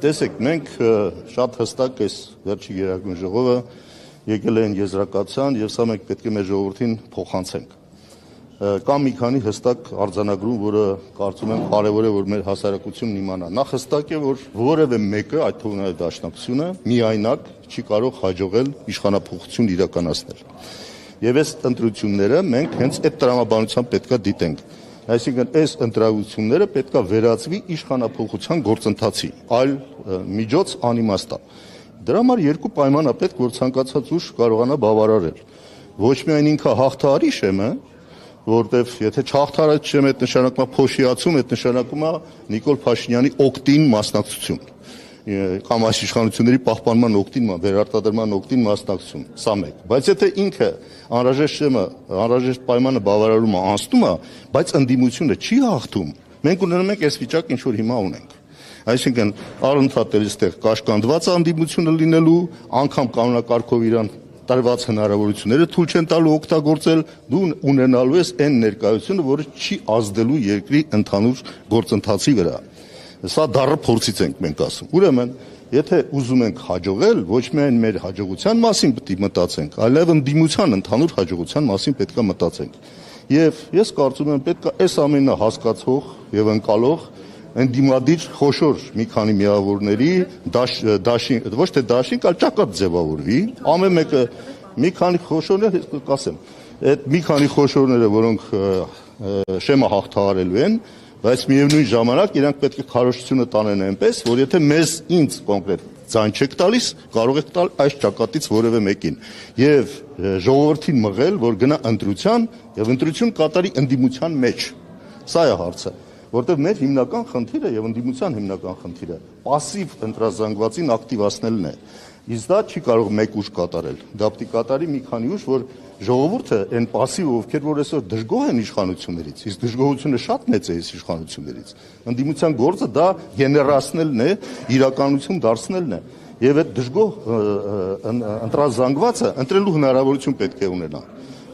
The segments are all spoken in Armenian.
Տեսեք, մենք շատ հստակ այս վերջի գերագույն ժողովը եկել են եզրակացության եւ սա մենք պետք է մեր ժողովրդին փոխանցենք։ Կամ մի քանի հստակ արձանագրում, որը կարծում եմ կարևոր է, որ մեր հասարակությունն իմանա։ Նախ հստակ է, որ որևէ մեկը, այդ թվում նաև դաշնակցությունը, միայնակ չի կարող հաջողել իշխանափոխություն իրականացնել։ Եվ այս ընտրությունները մենք հենց այդ տրամաբանությամբ պետք է դիտենք։ Այսինքն այս ընտրությունները պետք է վերածվի իշխանափոխության գործընթացի, այլ միջոց անիմաստ է։ Դրա համար երկու պայման է պետք, որ ցանկացած ուժ կարողանա բավարարել։ Ոչ միայն ինքը հաղթահարի շեմը, որտեվ եթե չհաղթարած չեմ, այդ նշանակում է փոշիացում, այդ նշանակում է Նիկոլ Փաշինյանի օկտին մասնակցություն, կամ այս իշխանությունների պահպանման օկտին, վերարտադրման օկտին մասնակցություն, սա մեկ։ Բայց եթե ինքը անհրաժեշտ շեմը, անհրաժեշտ պայմանը բավարարում է, անցնում է, բայց ընդդիմությունը չի հաղթում, մենք ունենում ենք այս վիճակը, ինչ որ հիմա ունենք։ Այսինքն առընթաց այստեղ կաշկանդված ընդդիմությունը լինելու, անգամ կանոնակարգով իրան տրված հնարավորությունները թույլ չեն տալու օգտագործել, դու ունենալու ես այն ներկայությունը, որը չի ազդելու երկրի ընդհանուր գործընթացի վրա։ Սա դառը փորձից ենք մենք ասում։ Ուրեմն, եթե ուզում ենք հաջողել, ոչ միայն մեր հաջողության մասին պետք է մտածենք, այլև ընդդիմության ընդհանուր հաջողության մասին պետք է մտածենք։ Եվ ես կարծում եմ պետք է այս ամենը հասկացող եւ ընկալող ընդդիմադիր խոշոր մի քանի միավորների ոչ թե դաշինք, այլ ճակատ ձևավորվի։ Ամեն մեկը մի քանի խոշորներ կասեմ, այդ մի քանի խոշորները, որոնք շեմը հաղթահարելու են, բայց միևնույն ժամանակ իրանք պետք է քարոզությունը տանեն այնպես, որ եթե ինձ կոնկրետ ձայն չեք տալիս, կարող եք տալ այս ճակատից որևէ մեկին եւ ժողովրդին մղել, որ գնա ընտրության եւ ընտրություն կատարի ընդդիմության մեջ։ Սա է հարցը, որտեղ մեր հիմնական խնդիրը եւ ընդդիմության հիմնական խնդիրը пассив ընտրազանգվածին ակտիվացնելն է։ Իսկ դա չի կարող մեկ ուժ կատարել։ Դա պետք է կատարի մի քանի ուժ, որ ժողովուրդը այն пассив ովքեր որ այսօր դժգոհ են իշխանություններից, իսկ դժգոհությունը շատ մեծ է այս իշխանություններից։ Ընդդիմության գործը դա գեներացնելն է, իրականություն դարձնելն է։ Եվ այդ դժգոհ ընտրազանգվածը ընտրելու հնարավորություն պետք է ունենա։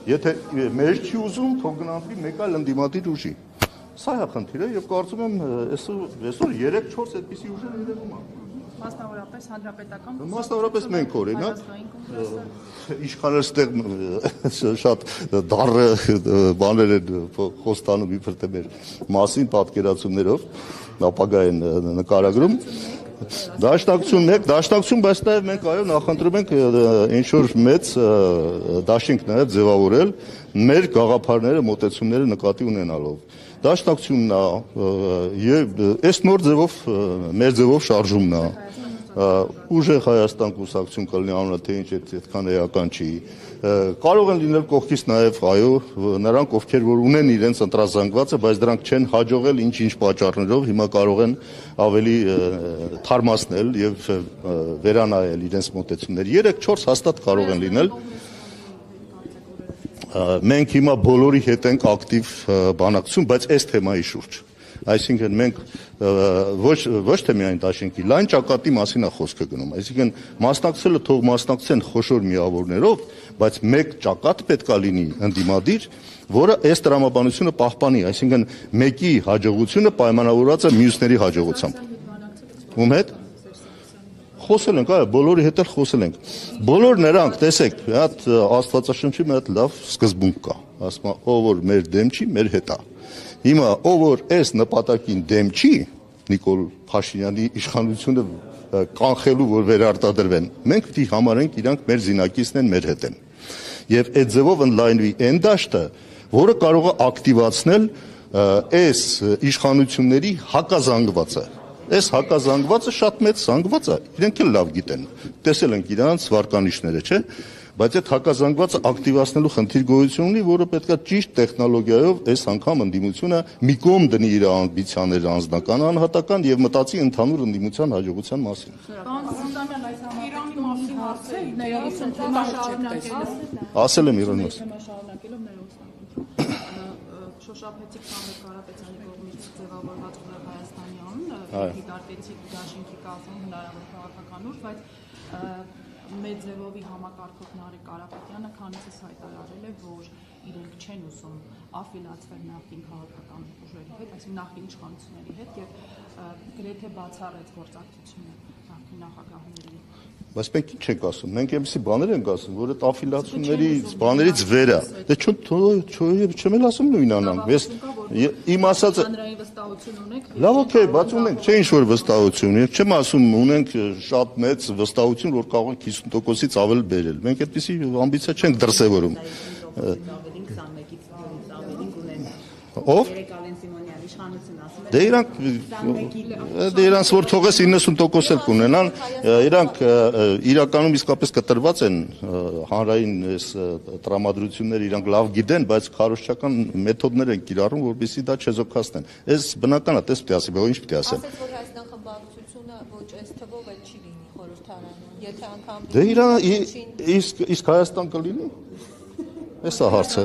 Եթե մեր չի ուզում, թող գնանքի մեկ այլ ընդդիմադիր ուժի։ Սա է խնդիրը եւ կարծում եմ այսօր 3-4 այդպիսի ուժեր երևում են։ Մասնավորապես հանրապետական Մասնավորապես մենք օրինակ իշխաններ ստեղ շատ դառը բաներ են խոստանում իբր թե մեր մասին պատկերացումներով ապագային նկարագրում Դաշնակցություն, բայց նաև մենք այո նախընտրում ենք ինչ որ մեծ դաշինք նաև ձևավորել մեր գաղափարները, մոտեցումները նկատի ունենալով։ Դաշնակցությունն է եւ այս նոր ձևով մեր ձևով շարժումն է։ Ուժեղ Հայաստան կուսակցություն կլինի անունը թե ինչ այդքան էական չի։ Կարող են լինել կողքից նաև այո նրանք ովքեր որ ունեն իրենց ընտրազանգվածը, բայց դրանք չեն հաջողել ինչ-ինչ պատճառներով, հիմա կարող են ավելի թարմացնել եւ վերանայել իրենց մոտեցումները։ 3-4 հաստատ կարող են լինել։ Մենք հիմա բոլորի հետ ենք ակտիվ բանակցություն, բայց այս թեմայի շուրջ։ Այսինքն մենք ոչ թե միայն դաշինքի, լայն ճակատի մասին է խոսքը գնում։ Այսինքն մասնակցելը թող մասնակցեն խոշոր միավորներով, բայց մեկ ճակատ պետքա լինի ընդդիմադիր, որը այս տրամաբանությունը պահպանի, այսինքն մեկի հաջողությունը պայմանավորված է մյուսների հաջողությամբ։ Ում հետ խոսել ենք, այո, բոլորի հետ էլ խոսել ենք։ Բոլոր նրանք, տեսեք, մի հատ Աստվածաշնչի մի հատ լավ սկզբունք կա, ասում է, ով որ մեր դեմ չի, մեր հետ է։ Հիմա ով որ այս նպատակին դեմ չի, Նիկոլ Փաշինյանի իշխանությունը կանխելու, որ վերարտադրվեն, մենք պիտի համարենք իրանք մեր զինակիցն են, մեր հետ են։ Եվ այդ ձևով ընդլայնվի այն դաշտը, որը կարող է ակտիվացնել այս իշխանությունների հակազանգվածը։ Այս հակազանգվածը շատ մեծ զանգված է, իրենք էլ լավ գիտեն, տեսել ենք իրանց վարկանիշները, չէ՞, բայց այդ հակազանգվածը ակտիվացնելու խնդիր գոյություն ունի, որը պետք է ճիշտ տեխնոլոգիայով այս անգամ ընդդիմությունը մի կողմ դնի իր ամբիցիաները անձնական, անհատական եւ մտածի ընդհանուր ընդդիմության հաջողության մասին։ Իրանի մասին Ասել եմ Իրանի մասին։ Շոշափեցիք Սամվել Կարապետյանի կողմից ձևավորված Հայաստանի անունը, դիտարկեցիք դաշինքի կազմում հնարավոր քաղաքական ուժ, բայց Մեդզևովի համակարգող Նարեկ Կարապետյանը քանիցս հայտարարել է, որ իրենք չեն ուզում աֆիլացվել նախկին քաղաքական ուժերի հետ, այսինքն նախկին իշխանությունների հետ եւ գրեթե բացառեց գործակցությունը նախկին նախագահների։ Բայց մենք ինչ ենք ասում, մենք այնպիսի բաներ ենք ասում, որ այդ աֆիլացիաներից բաներից վեր է։ Դե չեմ էլ ասում նույնանալ։ Ես իմ ասածը հանրային վստահություն ունեք։ Լավ, օքեյ, բայց ունենք, չէ ինչ որ վստահություն։ Ես չեմ ասում ունենք շատ մեծ վստահություն, որ կարող ենք 50%-ից ավել բերել։ Մենք այդպիսի ամբիցիա չենք դրսևորում։ Ով? Դե իրանք որ թողես 90% էլ կունենան, իրանք իրականում իսկապես կտրված են հանրային այս տրամադրությունները, իրանք լավ գիտեն, բայց քարոզչական մեթոդներ են կիրառում, որպեսզի դա չեզոքացնեն։ Այս բնական է, տես պիտի ասեմ, բայց ինչ պիտի ասեմ։ Ասես որ Հայաստան խմբակցությունը ոչ այս թվով էլ չի լինի խորհրդարանում, եթե անգամ Դե իսկ Հայաստան կլինի։ Էս է հարցը։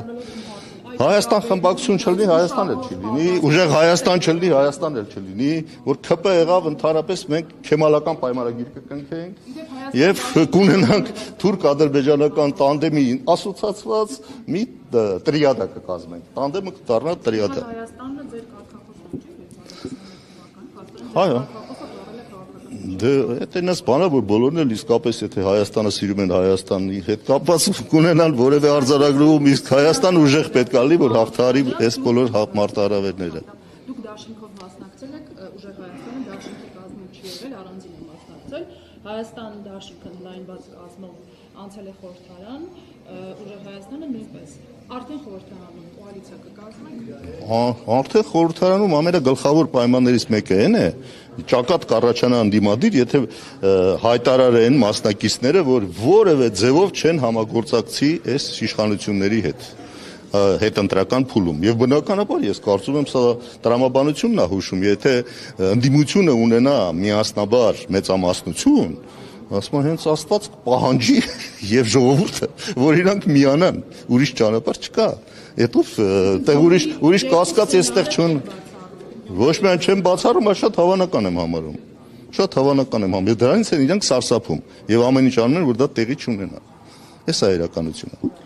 Հայաստան խմբակցություն չլինի, Հայաստան էլ չի լինի, ուժեղ Հայաստան չլինի, Հայաստան էլ չլինի, որ ԿՊ եղավ ընդհանրապես մենք քեմալական պայմանագիր կկնքենք եւ կունենանք թուրք-ադրբեջանական տանդեմի ասոցացված մի տրիադա կկազմենք։ Տանդեմը կդառնա տրիադա։ Հայաստանը ձեր կարգախոսն չէ, Այո։ Դե այդ այնպես բանը որ բոլորն էլ իսկապես եթե Հայաստանը սիրում են Հայաստանի հետ կապված կունենան որևէ արձանագրում իսկ Հայաստանը ուժեղ պետք է լինի որ հաղթահարի այս բոլոր մարտահրավերները։ Դուք դաշինքով մասնակցել եք ուժեղ Հայաստանը դաշինքի կազմում չի եղել, առանձին է մասնակցել։ Հայաստան դաշինքը լայնված կազմով անցել է խորհրդարան, ուժեղ Հայաստանը նույնպես։ Արդեն խորհրդարանում կոալիցիա կկազմենք։ Արդեն խորհրդարանում ամենագլխավոր պայմաններից մեկը այն է ճակատ կառաջանա ընդդիմադիր, եթե հայտարարեն մասնակիցները, որ որևէ ձևով չեն համագործակցի այս իշխանությունների հետ ընտրական փուլում։ Եվ բնականաբար ես կարծում եմ սա տրամաբանությունն է հուշում, եթե ընդդիմությունը ունենա միասնաբար մեծամասնություն, ասում են հենց Աստված պահանջի եւ ժողովուրդը, որ իրանք միանան, ուրիշ ճանապարհ չկա։ Այդով տեղ ուրիշ կասկած էստեղ չուն։ Ոչ միայն չեմ բացառում, այլ շատ հավանական եմ համարում։ Շատ հավանական եմ համարում։ Դրանից են իրանք սարսափում եւ ամեն ինչ անում են, որ դա տեղի չունենա։ Էս է իրականությունը։